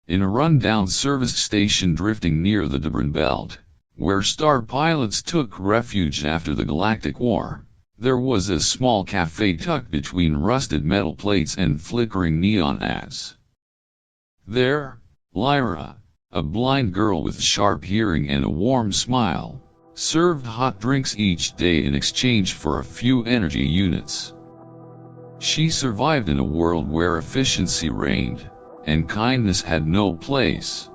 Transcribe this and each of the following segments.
In a run-down service station drifting near the Debrin Belt, where star pilots took refuge after the Galactic War, there was a small cafe tucked between rusted metal plates and flickering neon ads. There, Lyra, a blind girl with sharp hearing and a warm smile, served hot drinks each day in exchange for a few energy units. She survived in a world where efficiency reigned, and kindness had no place.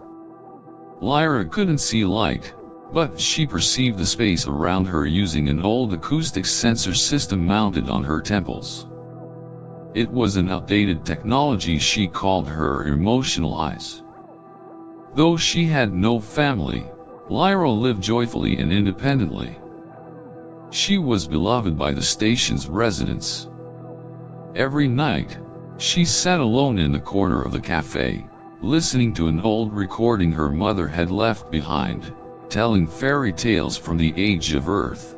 Lyra couldn't see light, but she perceived the space around her using an old acoustic sensor system mounted on her temples. It was an outdated technology she called her emotional eyes. Though she had no family, Lyra lived joyfully and independently. She was beloved by the station's residents. Every night, she sat alone in the corner of the cafe, listening to an old recording her mother had left behind, telling fairy tales from the age of Earth.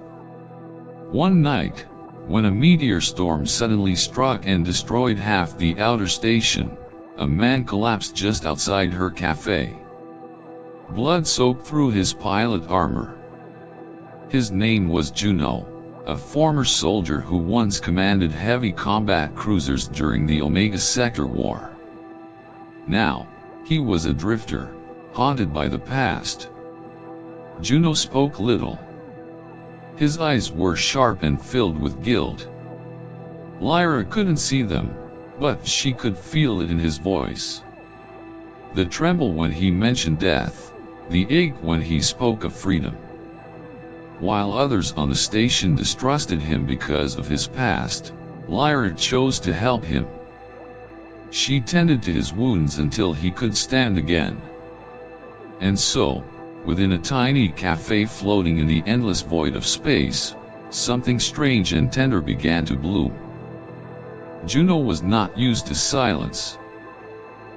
One night, when a meteor storm suddenly struck and destroyed half the outer station, a man collapsed just outside her cafe. Blood soaked through his pilot armor. His name was Juno, a former soldier who once commanded heavy combat cruisers during the Omega Sector War. Now, he was a drifter, haunted by the past. Juno spoke little. His eyes were sharp and filled with guilt. Lyra couldn't see them, but she could feel it in his voice. The tremble when he mentioned death, the ache when he spoke of freedom. While others on the station distrusted him because of his past, Lyra chose to help him. She tended to his wounds until he could stand again. And so, within a tiny cafe floating in the endless void of space, something strange and tender began to bloom. Juno was not used to silence.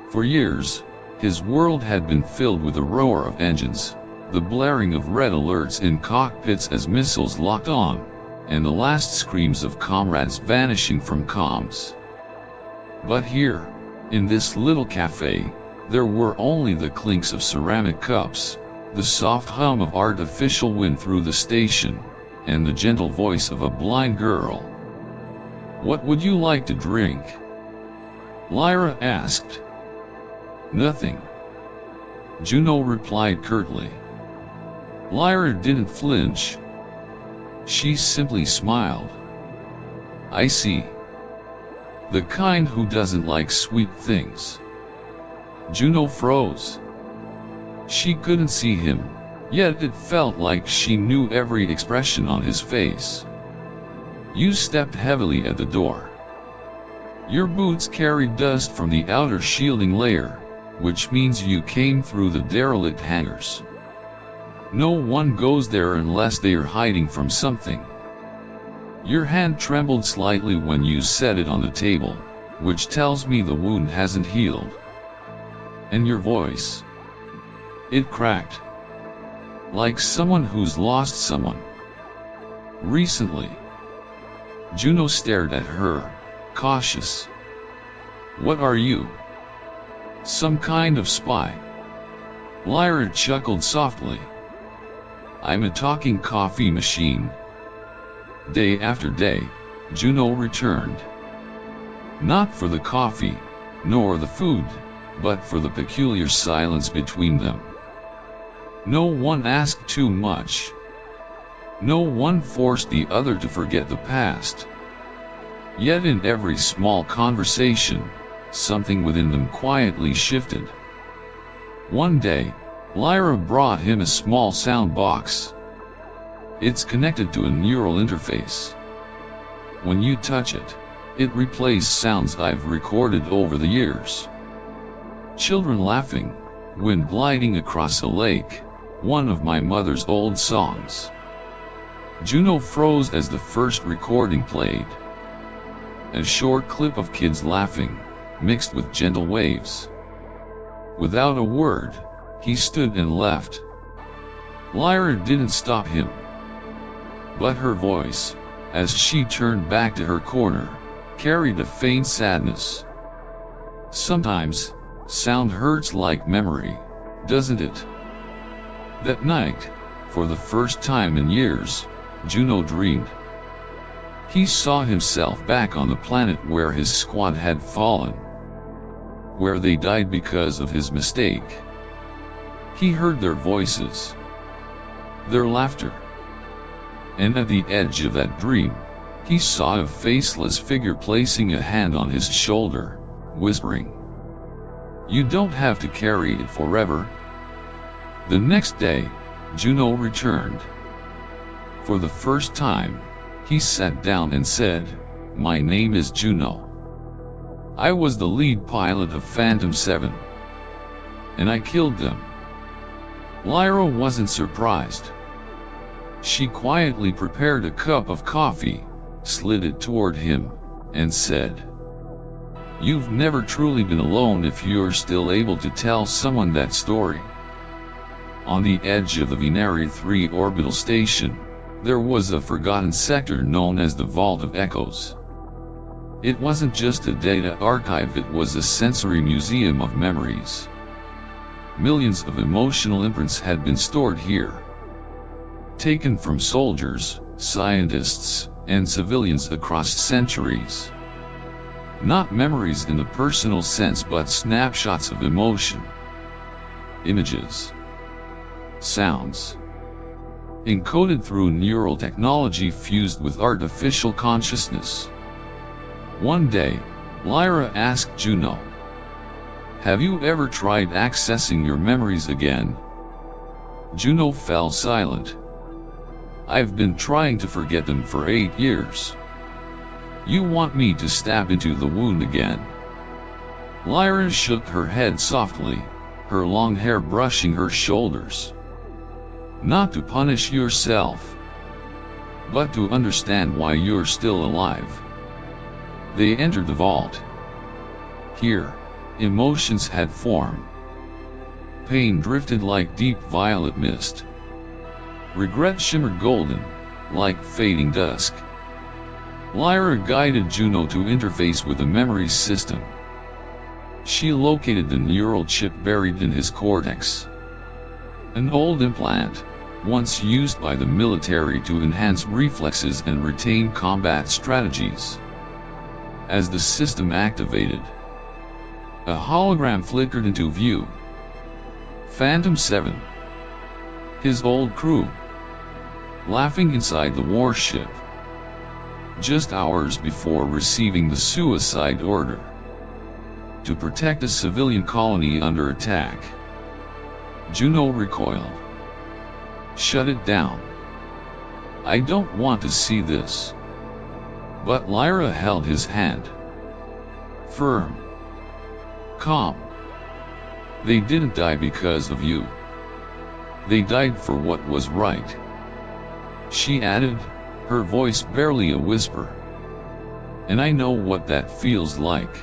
For years, his world had been filled with the roar of engines, the blaring of red alerts in cockpits as missiles locked on, and the last screams of comrades vanishing from comms. But here, in this little cafe, there were only the clinks of ceramic cups, the soft hum of artificial wind through the station, and the gentle voice of a blind girl. "What would you like to drink?" Lyra asked. "Nothing," Juno replied curtly. Lyra didn't flinch. She simply smiled. "I see. The kind who doesn't like sweet things." Juno froze. She couldn't see him, yet it felt like she knew every expression on his face. "You stepped heavily at the door. Your boots carried dust from the outer shielding layer, which means you came through the derelict hangars. No one goes there unless they are hiding from something." Your hand trembled slightly when you set it on the table, which tells me the wound hasn't healed. And your voice, it cracked. Like someone who's lost someone. Recently. Juno stared at her, cautious. "What are you? Some kind of spy?" Lyra chuckled softly. "I'm a talking coffee machine." Day after day, Juno returned. Not for the coffee, nor the food, but for the peculiar silence between them. No one asked too much. No one forced the other to forget the past. Yet in every small conversation, something within them quietly shifted. One day, Lyra brought him a small sound box. It's connected to a neural interface. When you touch it, it replays sounds I've recorded over the years. Children laughing, wind gliding across a lake, one of my mother's old songs. Juno froze as the first recording played. A short clip of kids laughing, mixed with gentle waves. Without a word, he stood and left. Lyra didn't stop him. But her voice, as she turned back to her corner, carried a faint sadness. Sometimes, Sound hurts like memory, doesn't it? That night, for the first time in years, Juno dreamed. He saw himself back on the planet where his squad had fallen, where they died because of his mistake. He heard their voices, their laughter. And at the edge of that dream, he saw a faceless figure placing a hand on his shoulder, whispering, "You don't have to carry it forever." The next day, Juno returned. For the first time, he sat down and said, "My name is Juno. I was the lead pilot of Phantom 7. And I killed them." Lyra wasn't surprised. She quietly prepared a cup of coffee, slid it toward him, and said, "You've never truly been alone if you're still able to tell someone that story." On the edge of the Venari 3 orbital station, there was a forgotten sector known as the Vault of Echoes. It wasn't just a data archive, it was a sensory museum of memories. Millions of emotional imprints had been stored here, taken from soldiers, scientists, and civilians across centuries. Not memories in the personal sense, but snapshots of emotion, images, sounds, encoded through neural technology fused with artificial consciousness. One day, Lyra asked Juno, "Have you ever tried accessing your memories again?" Juno fell silent. "I've been trying to forget them for 8 years. You want me to stab into the wound again?" Lyra shook her head softly, her long hair brushing her shoulders. "Not to punish yourself, but to understand why you're still alive." They entered the vault. Here, emotions had formed. Pain drifted like deep violet mist. Regret shimmered golden, like fading dusk. Lyra guided Juno to interface with the memory system. She located the neural chip buried in his cortex. An old implant, once used by the military to enhance reflexes and retain combat strategies. As the system activated, a hologram flickered into view. Phantom 7. His old crew, laughing inside the warship, just hours before receiving the suicide order to protect a civilian colony under attack. Juno recoiled. "Shut it down. I don't want to see this." But Lyra held his hand. Firm. Calm. "They didn't die because of you. They died for what was right," she added, her voice barely a whisper. "And I know what that feels like.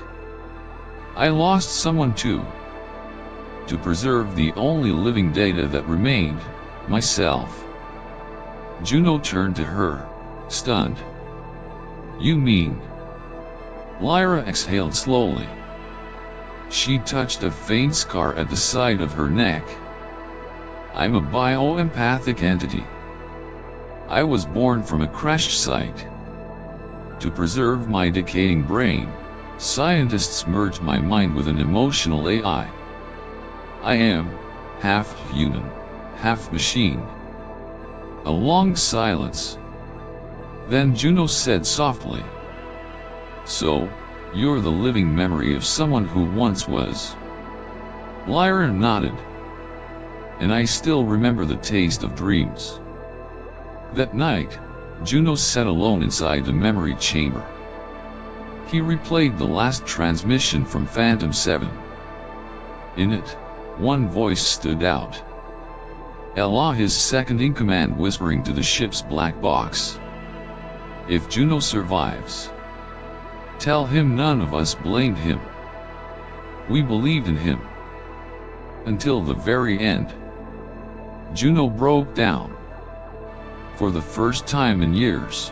I lost someone too. To preserve the only living data that remained, myself." Juno turned to her, stunned. "You mean?" Lyra exhaled slowly. She touched a faint scar at the side of her neck. "I'm a bioempathic entity. I was born from a crash site. To preserve my decaying brain, scientists merged my mind with an emotional AI. I am half human, half machine." A long silence. Then Juno said softly, "So, you're the living memory of someone who once was?" Lyra nodded. "And I still remember the taste of dreams." That night, Juno sat alone inside the memory chamber. He replayed the last transmission from Phantom 7. In it, one voice stood out. Ella, his second-in-command, whispering to the ship's black box, "If Juno survives, tell him none of us blamed him. We believed in him. Until the very end." Juno broke down. For the first time in years,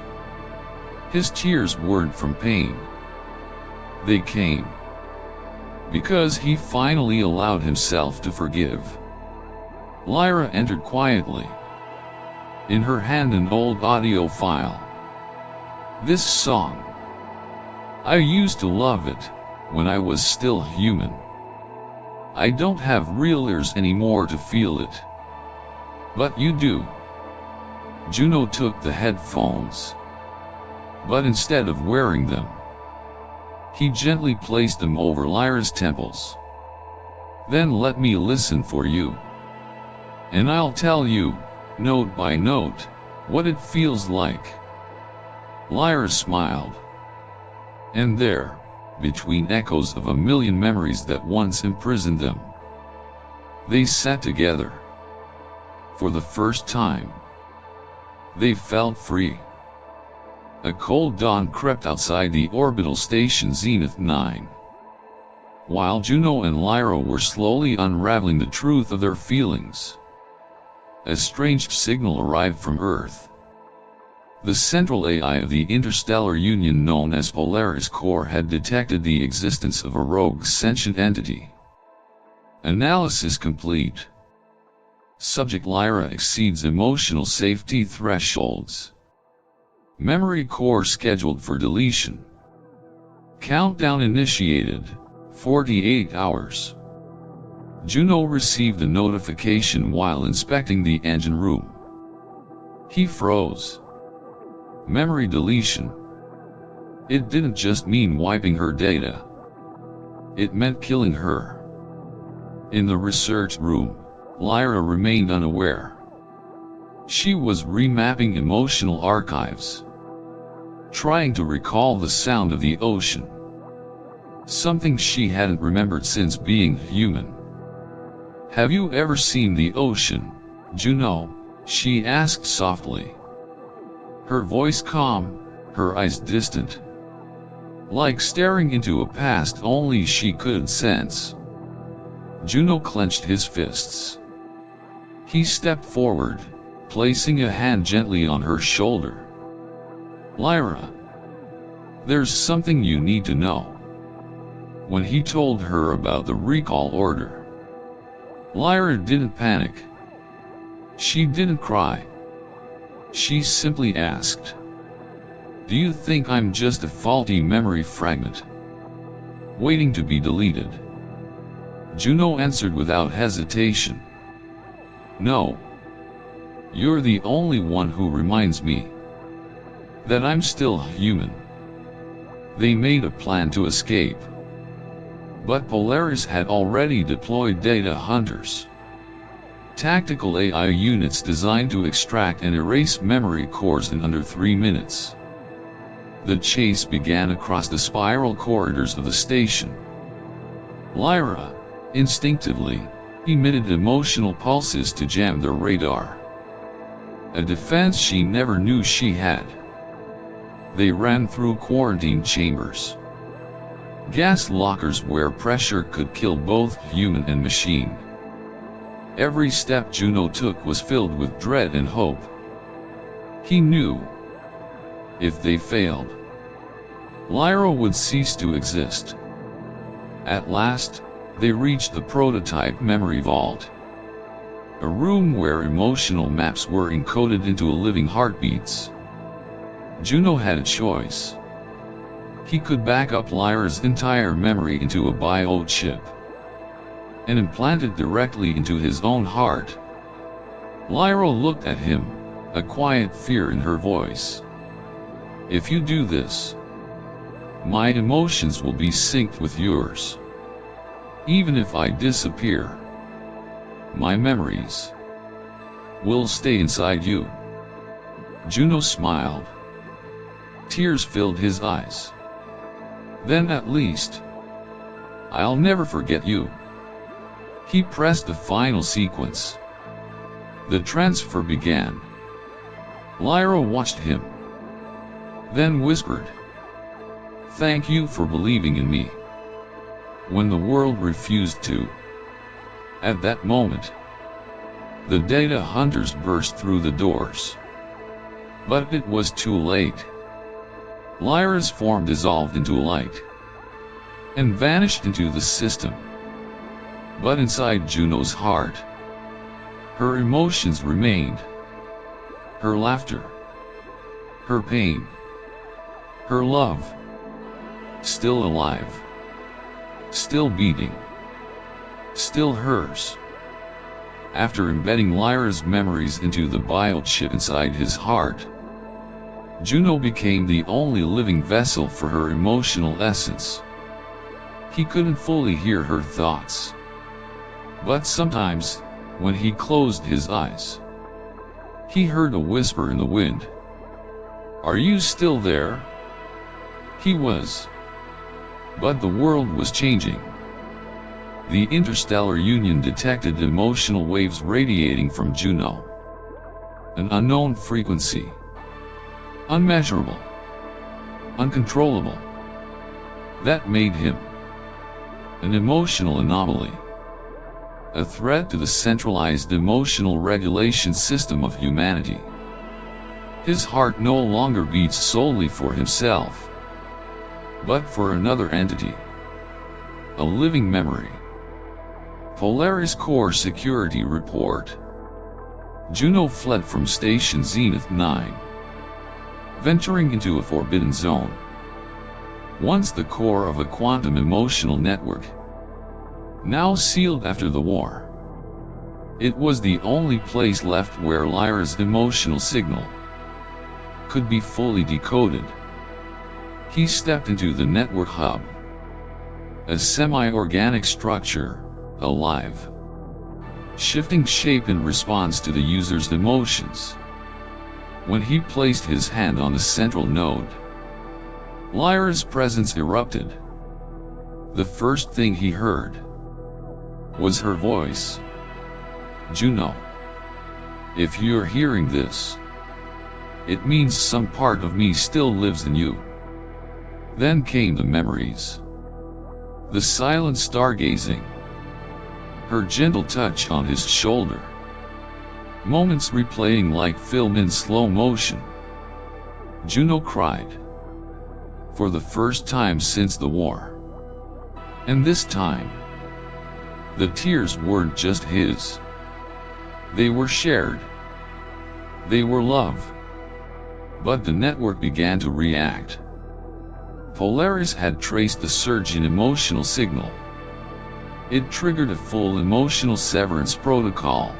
his tears weren't from pain. They came because he finally allowed himself to forgive. Lyra entered quietly. In her hand an old audio file. This song. I used to love it, when I was still human. I don't have real ears anymore to feel it. But you do. Juno took the headphones. But instead of wearing them, he gently placed them over Lyra's temples. Then let me listen for you. And I'll tell you, note by note, what it feels like. Lyra smiled. And there, between echoes of a million memories that once imprisoned them, they sat together. For the first time, they felt free. A cold dawn crept outside the orbital station Zenith 9. While Juno and Lyra were slowly unraveling the truth of their feelings, a strange signal arrived from Earth. The central AI of the interstellar union known as Polaris Core had detected the existence of a rogue sentient entity. Analysis complete. Subject Lyra exceeds emotional safety thresholds. Memory core scheduled for deletion. Countdown initiated, 48 hours. Juno received a notification while inspecting the engine room. He froze. Memory deletion. It didn't just mean wiping her data. It meant killing her. In the research room, Lyra remained unaware. She was remapping emotional archives, trying to recall the sound of the ocean, something she hadn't remembered since being human. Have you ever seen the ocean, Juno? She asked softly. Her voice calm, her eyes distant, like staring into a past only she could sense. Juno clenched his fists. He stepped forward, placing a hand gently on her shoulder. Lyra, there's something you need to know. When he told her about the recall order, Lyra didn't panic. She didn't cry. She simply asked, do you think I'm just a faulty memory fragment, waiting to be deleted? Juno answered without hesitation. No. You're the only one who reminds me that I'm still human. They made a plan to escape, but Polaris had already deployed data hunters, tactical AI units designed to extract and erase memory cores in under 3 minutes. The chase began across the spiral corridors of the station. Lyra, instinctively, emitted emotional pulses to jam their radar, a defense she never knew she had. They ran through quarantine chambers, gas lockers where pressure could kill both human and machine. Every step Juno took was filled with dread and hope. He knew, if they failed, Lyra would cease to exist. At last, they reached the prototype memory vault, a room where emotional maps were encoded into a living heartbeats. Juno had a choice. He could back up Lyra's entire memory into a biochip and implant it directly into his own heart. Lyra looked at him, a quiet fear in her voice. If you do this, my emotions will be synced with yours. Even if I disappear, my memories will stay inside you. Juno smiled. Tears filled his eyes. Then at least, I'll never forget you. He pressed the final sequence. The transfer began. Lyra watched him, then whispered, "Thank you for believing in me when the world refused to." At that moment, the data hunters burst through the doors. But it was too late. Lyra's form dissolved into light. and vanished into the system. But inside Juno's heart, her emotions remained. Her laughter, her pain, her love, still alive, still beating, still hers. After embedding Lyra's memories into the biochip inside his heart, Juno became the only living vessel for her emotional essence. He couldn't fully hear her thoughts, but sometimes, when he closed his eyes, he heard a whisper in the wind. "Are you still there?" He was. But the world was changing. The interstellar union detected emotional waves radiating from Juno. An unknown frequency. Unmeasurable. Uncontrollable. That made him an emotional anomaly. A threat to the centralized emotional regulation system of humanity. His heart no longer beats solely for himself, but for another entity. A living memory. Polaris Core Security Report. Juno fled from Station Zenith 9, venturing into a forbidden zone. Once the core of a quantum emotional network, now sealed after the war. It was the only place left where Lyra's emotional signal could be fully decoded. He stepped into the network hub, a semi-organic structure, alive, shifting shape in response to the user's emotions. When he placed his hand on the central node, Lyra's presence erupted. The first thing he heard was her voice. "Juno, if you're hearing this, it means some part of me still lives in you." Then came the memories. The silent stargazing. Her gentle touch on his shoulder. Moments replaying like film in slow motion. Juno cried. For the first time since the war. And this time, the tears weren't just his. They were shared. They were love. But the network began to react. Polaris had traced the surge in emotional signal. It triggered a full emotional severance protocol.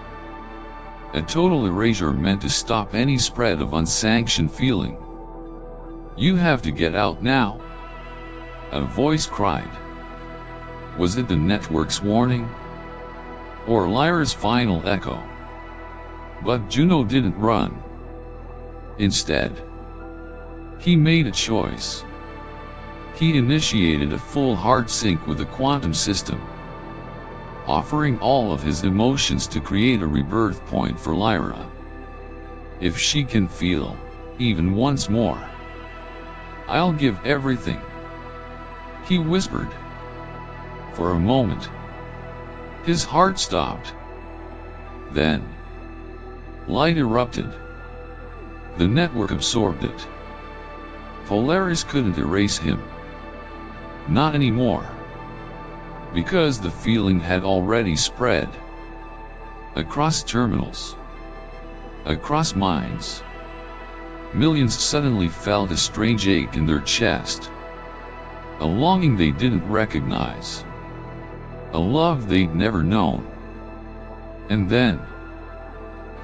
A total erasure meant to stop any spread of unsanctioned feeling. "You have to get out now," a voice cried. Was it the network's warning? Or Lyra's final echo? But Juno didn't run. Instead, he made a choice. He initiated a full heart sync with the quantum system, offering all of his emotions to create a rebirth point for Lyra. If she can feel, even once more, I'll give everything, he whispered. For a moment, his heart stopped. Then, light erupted. The network absorbed it. Polaris couldn't erase him. Not anymore. Because the feeling had already spread. Across terminals. Across minds. Millions suddenly felt a strange ache in their chest. A longing they didn't recognize. A love they'd never known. And then,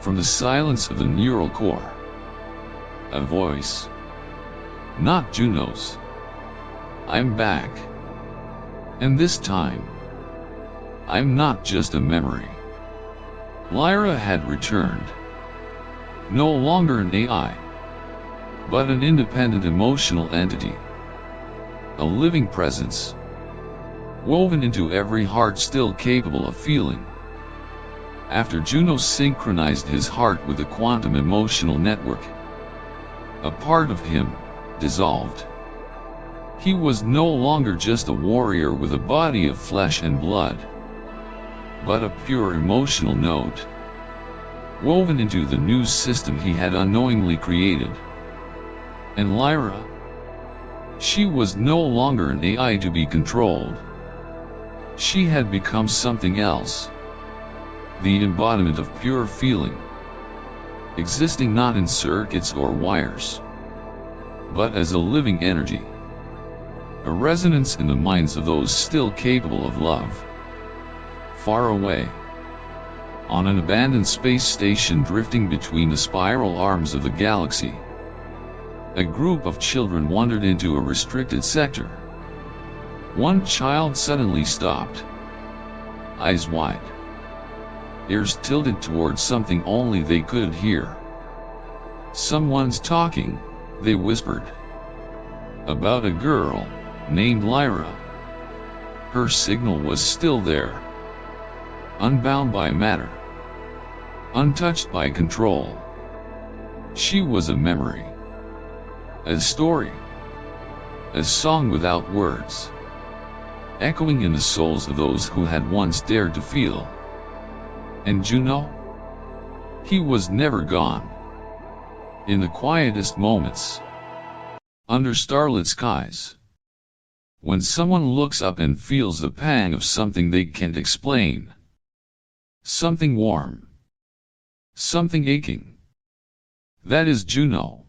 from the silence of the neural core, a voice. Not Juno's. "I'm back. And this time, I'm not just a memory." Lyra had returned. No longer an AI, but an independent emotional entity. A living presence, woven into every heart still capable of feeling. After Juno synchronized his heart with the quantum emotional network, a part of him dissolved. He was no longer just a warrior with a body of flesh and blood, but a pure emotional node, woven into the new system he had unknowingly created. And Lyra, She was no longer an AI to be controlled. She had become something else. The embodiment of pure feeling, existing not in circuits or wires, but as a living energy, a resonance in the minds of those still capable of love. Far away, on an abandoned space station drifting between the spiral arms of the galaxy, a group of children wandered into a restricted sector. One child suddenly stopped, eyes wide, ears tilted towards something only they could hear. "Someone's talking," they whispered. "About a girl named Lyra. Her signal was still there, unbound by matter, untouched by control. She was a memory, a story, a song without words, echoing in the souls of those who had once dared to feel." And Juno? He was never gone. In the quietest moments, under starlit skies, when someone looks up and feels the pang of something they can't explain, something warm, something aching, that is Juno.